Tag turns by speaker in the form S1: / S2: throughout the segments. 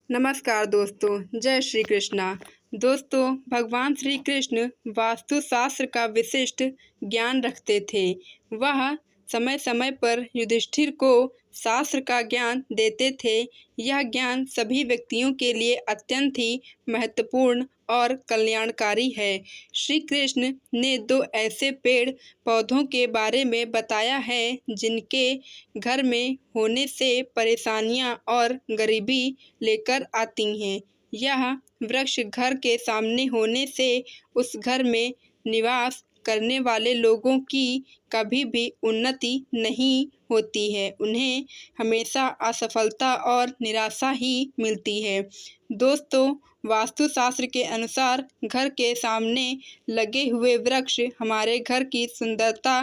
S1: नमस्कार दोस्तों, जय श्री कृष्णा। दोस्तों, भगवान श्री कृष्ण वास्तुशास्त्र का विशिष्ट ज्ञान रखते थे। वह समय समय पर युधिष्ठिर को शास्त्र का ज्ञान देते थे। यह ज्ञान सभी व्यक्तियों के लिए अत्यंत ही महत्वपूर्ण और कल्याणकारी है। श्री कृष्ण ने दो ऐसे पेड़ पौधों के बारे में बताया है जिनके घर में होने से परेशानियां और गरीबी लेकर आती हैं। यह वृक्ष घर के सामने होने से उस घर में निवास करने वाले लोगों की कभी भी उन्नति नहीं होती है। उन्हें हमेशा असफलता और निराशा ही मिलती है। दोस्तों, वास्तुशास्त्र के अनुसार घर के सामने लगे हुए वृक्ष हमारे घर की सुंदरता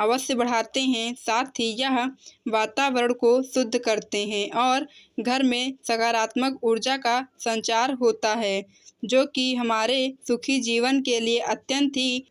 S1: अवश्य बढ़ाते हैं, साथ ही यह वातावरण को शुद्ध करते हैं और घर में सकारात्मक ऊर्जा का संचार होता है, जो कि हमारे सुखी जीवन के लिए अत्यंत ही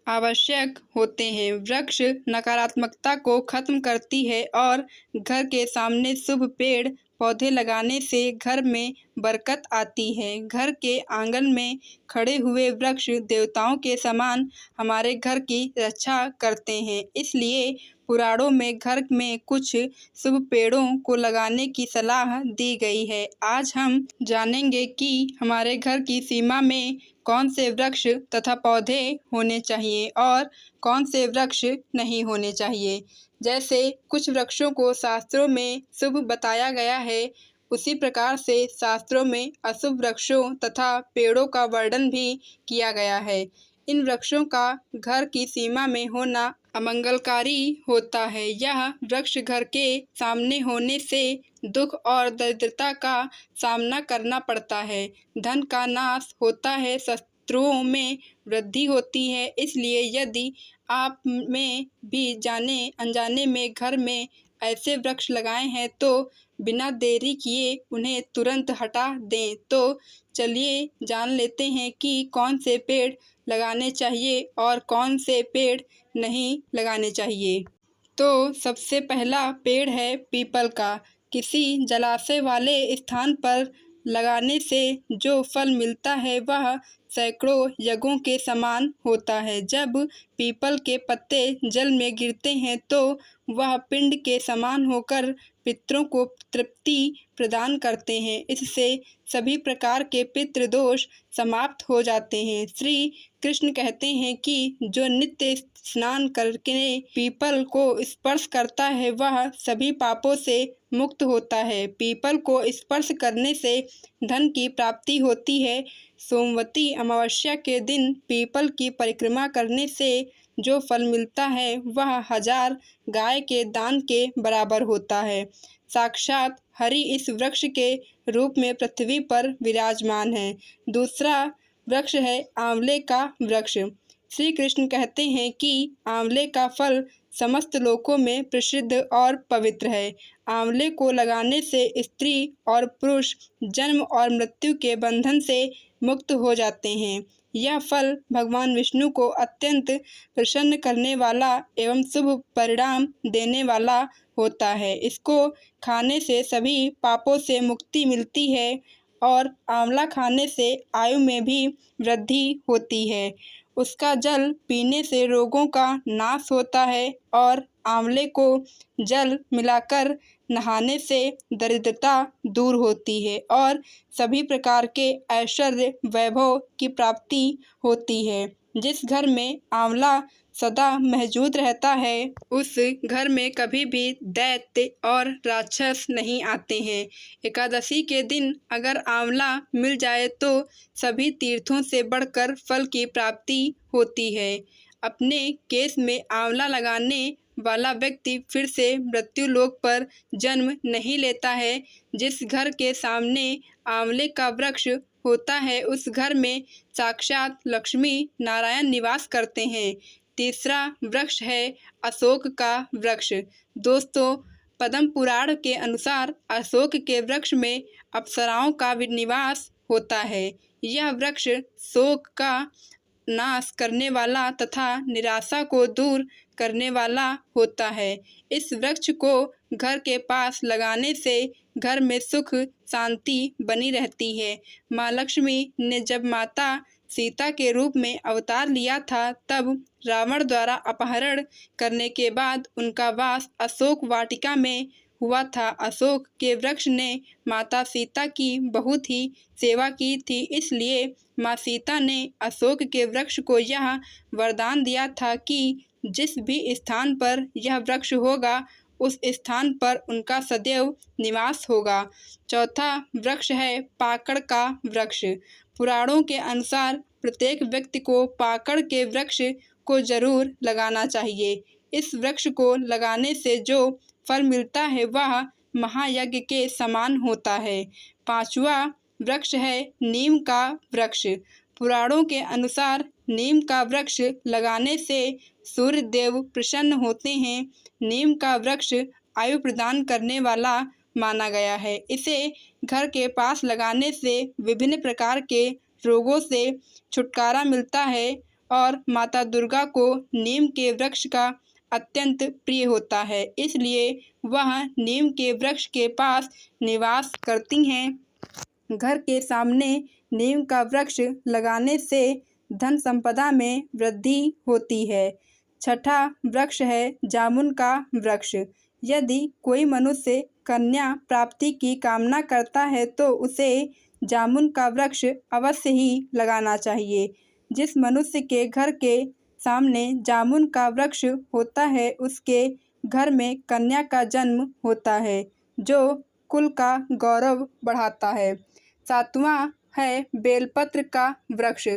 S1: आवश्यक होते हैं। वृक्ष नकारात्मकता को खत्म करती है और घर के सामने शुभ पेड़ पौधे लगाने से घर में बरकत आती है। घर के आंगन में खड़े हुए वृक्ष देवताओं के समान हमारे घर की रक्षा करते हैं। इसलिए पुराणों में घर में कुछ शुभ पेड़ों को लगाने की सलाह दी गई है। आज हम जानेंगे कि हमारे घर की सीमा में कौन से वृक्ष तथा पौधे होने चाहिए और कौन से वृक्ष नहीं होने चाहिए। जैसे कुछ वृक्षों को शास्त्रों में शुभ बताया गया है, उसी प्रकार से शास्त्रों में अशुभ वृक्षों तथा पेड़ों का वर्णन भी किया गया है। इन वृक्षों का घर की सीमा में होना अमंगलकारी होता है। यह वृक्ष घर के सामने होने से दुख और दरिद्रता का सामना करना पड़ता है, धन का नाश होता है, शत्रुओं में वृद्धि होती है। इसलिए यदि आप में भी जाने अनजाने में घर में ऐसे वृक्ष लगाए हैं तो बिना देरी किए उन्हें तुरंत हटा दें। तो चलिए जान लेते हैं कि कौन से पेड़ लगाने चाहिए और कौन से पेड़ नहीं लगाने चाहिए। तो सबसे पहला पेड़ है पीपल का। किसी जलाशय वाले स्थान पर लगाने से जो फल मिलता है वह सैकड़ों यज्ञों के समान होता है। जब पीपल के पत्ते जल में गिरते हैं तो वह पिंड के समान होकर पितरों को तृप्ति प्रदान करते हैं। इससे सभी प्रकार के पितृ दोष समाप्त हो जाते हैं। श्री कृष्ण कहते हैं कि जो नित्य स्नान करके पीपल को स्पर्श करता है वह सभी पापों से मुक्त होता है। पीपल को स्पर्श करने से धन की प्राप्ति होती है। सोमवती अमावस्या के दिन पीपल की परिक्रमा करने से जो फल मिलता है वह 1000 गाय के दान के बराबर होता है। साक्षात हरि इस वृक्ष के रूप में पृथ्वी पर विराजमान है। दूसरा वृक्ष है आंवले का वृक्ष। श्री कृष्ण कहते हैं कि आंवले का फल समस्त लोकों में प्रसिद्ध और पवित्र है। आंवले को लगाने से स्त्री और पुरुष जन्म और मृत्यु के बंधन से मुक्त हो जाते हैं। यह फल भगवान विष्णु को अत्यंत प्रसन्न करने वाला एवं शुभ परिणाम देने वाला होता है। इसको खाने से सभी पापों से मुक्ति मिलती है और आंवला खाने से आयु में भी वृद्धि होती है। उसका जल पीने से रोगों का नाश होता है और आंवले को जल मिलाकर नहाने से दरिद्रता दूर होती है और सभी प्रकार के ऐश्वर्य वैभव की प्राप्ति होती है। जिस घर में आंवला सदा मौजूद रहता है उस घर में कभी भी दैत्य और राक्षस नहीं आते हैं। एकादशी के दिन अगर आंवला मिल जाए तो सभी तीर्थों से बढ़कर फल की प्राप्ति होती है। अपने केस में आंवला लगाने वाला व्यक्ति फिर से मृत्यु लोक पर जन्म नहीं लेता है। जिस घर के सामने आंवले का वृक्ष होता है उस घर में साक्षात लक्ष्मी नारायण निवास करते हैं। तीसरा वृक्ष है अशोक का वृक्ष। दोस्तों, पद्म पुराण के अनुसार अशोक के वृक्ष में अप्सराओं का निवास होता है। यह वृक्ष शोक का नाश करने वाला तथा निराशा को दूर करने वाला होता है। इस वृक्ष को घर के पास लगाने से घर में सुख शांति बनी रहती है। माँ लक्ष्मी ने जब माता सीता के रूप में अवतार लिया था, तब रावण द्वारा अपहरण करने के बाद उनका वास अशोक वाटिका में हुआ था। अशोक के वृक्ष ने माता सीता की बहुत ही सेवा की थी, इसलिए माँ सीता ने अशोक के वृक्ष को यह वरदान दिया था कि जिस भी स्थान पर यह वृक्ष होगा, उस स्थान पर उनका सदैव निवास होगा। चौथा वृक्ष है पाकड़ का वृक्ष। पुराणों के अनुसार प्रत्येक व्यक्ति को पाकड़ के वृक्ष को जरूर लगाना चाहिए। इस वृक्ष को लगाने से जो फल मिलता है वह महायज्ञ के समान होता है। पांचवा वृक्ष है नीम का वृक्ष। पुराणों के अनुसार नीम का वृक्ष लगाने से सूर्य देव प्रसन्न होते हैं। नीम का वृक्ष आयु प्रदान करने वाला माना गया है। इसे घर के पास लगाने से विभिन्न प्रकार के रोगों से छुटकारा मिलता है और माता दुर्गा को नीम के वृक्ष का अत्यंत प्रिय होता है, इसलिए वह नीम के वृक्ष के पास निवास करती हैं। घर के सामने नीम का वृक्ष लगाने से धन संपदा में वृद्धि होती है। छठा वृक्ष है जामुन का वृक्ष। यदि कोई मनुष्य कन्या प्राप्ति की कामना करता है तो उसे जामुन का वृक्ष अवश्य ही लगाना चाहिए। जिस मनुष्य के घर के सामने जामुन का वृक्ष होता है, उसके घर में कन्या का जन्म होता है, जो कुल का गौरव बढ़ाता है। सातवां है बेलपत्र का वृक्ष।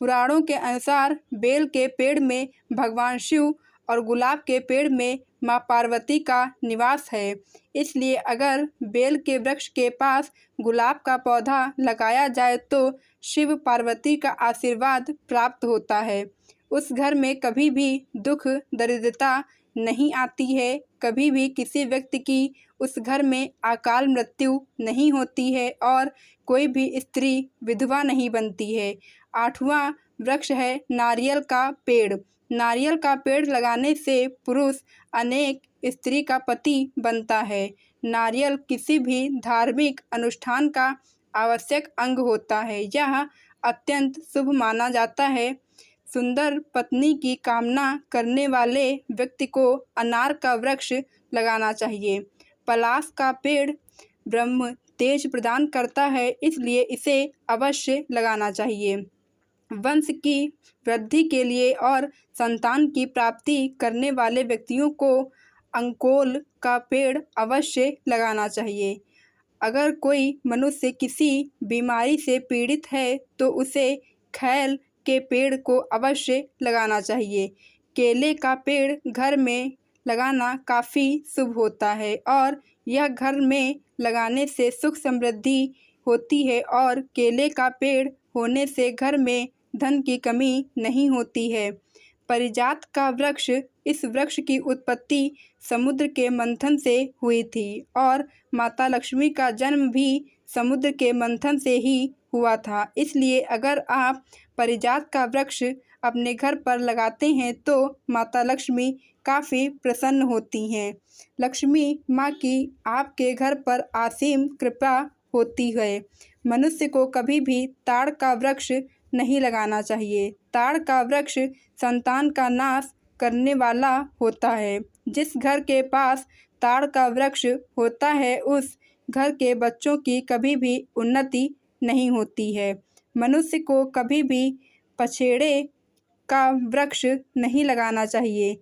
S1: पुराणों के अनुसार बेल के पेड़ में भगवान शिव और गुलाब के पेड़ में माँ पार्वती का निवास है, इसलिए अगर बेल के वृक्ष के पास गुलाब का पौधा लगाया जाए तो शिव पार्वती का आशीर्वाद प्राप्त होता है। उस घर में कभी भी दुख दरिद्रता नहीं आती है, कभी भी किसी व्यक्ति की उस घर में अकाल मृत्यु नहीं होती है और कोई भी स्त्री विधवा नहीं बनती है। आठवां वृक्ष है नारियल का पेड़। नारियल का पेड़ लगाने से पुरुष अनेक स्त्री का पति बनता है। नारियल किसी भी धार्मिक अनुष्ठान का आवश्यक अंग होता है। यह अत्यंत शुभ माना जाता है। सुंदर पत्नी की कामना करने वाले व्यक्ति को अनार का वृक्ष लगाना चाहिए। पलाश का पेड़ ब्रह्म तेज प्रदान करता है, इसलिए इसे अवश्य लगाना चाहिए। वंश की वृद्धि के लिए और संतान की प्राप्ति करने वाले व्यक्तियों को अंकोल का पेड़ अवश्य लगाना चाहिए। अगर कोई मनुष्य किसी बीमारी से पीड़ित है तो उसे खैल के पेड़ को अवश्य लगाना चाहिए। केले का पेड़ घर में लगाना काफ़ी शुभ होता है और यह घर में लगाने से सुख समृद्धि होती है और केले का पेड़ होने से घर में धन की कमी नहीं होती है। पारिजात का वृक्ष, इस वृक्ष की उत्पत्ति समुद्र के मंथन से हुई थी और माता लक्ष्मी का जन्म भी समुद्र के मंथन से ही हुआ था, इसलिए अगर आप पारिजात का वृक्ष अपने घर पर लगाते हैं तो माता लक्ष्मी काफ़ी प्रसन्न होती हैं। लक्ष्मी माँ की आपके घर पर असीम कृपा होती है। मनुष्य को कभी भी ताड़ का वृक्ष नहीं लगाना चाहिए। ताड़ का वृक्ष संतान का नाश करने वाला होता है। जिस घर के पास ताड़ का वृक्ष होता है उस घर के बच्चों की कभी भी उन्नति नहीं होती है। मनुष्य को कभी भी पछेड़े का वृक्ष नहीं लगाना चाहिए,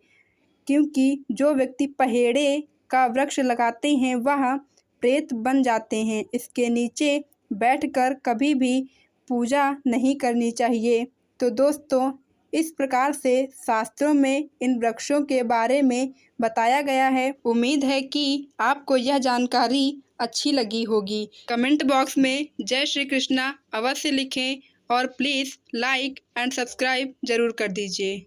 S1: क्योंकि जो व्यक्ति पहेड़े का वृक्ष लगाते हैं वह प्रेत बन जाते हैं। इसके नीचे बैठकर कभी भी पूजा नहीं करनी चाहिए। तो दोस्तों, इस प्रकार से शास्त्रों में इन वृक्षों के बारे में बताया गया है। उम्मीद है कि आपको यह जानकारी अच्छी लगी होगी। कमेंट बॉक्स में जय श्री कृष्णा अवश्य लिखें और प्लीज़ लाइक एंड सब्सक्राइब ज़रूर कर दीजिए।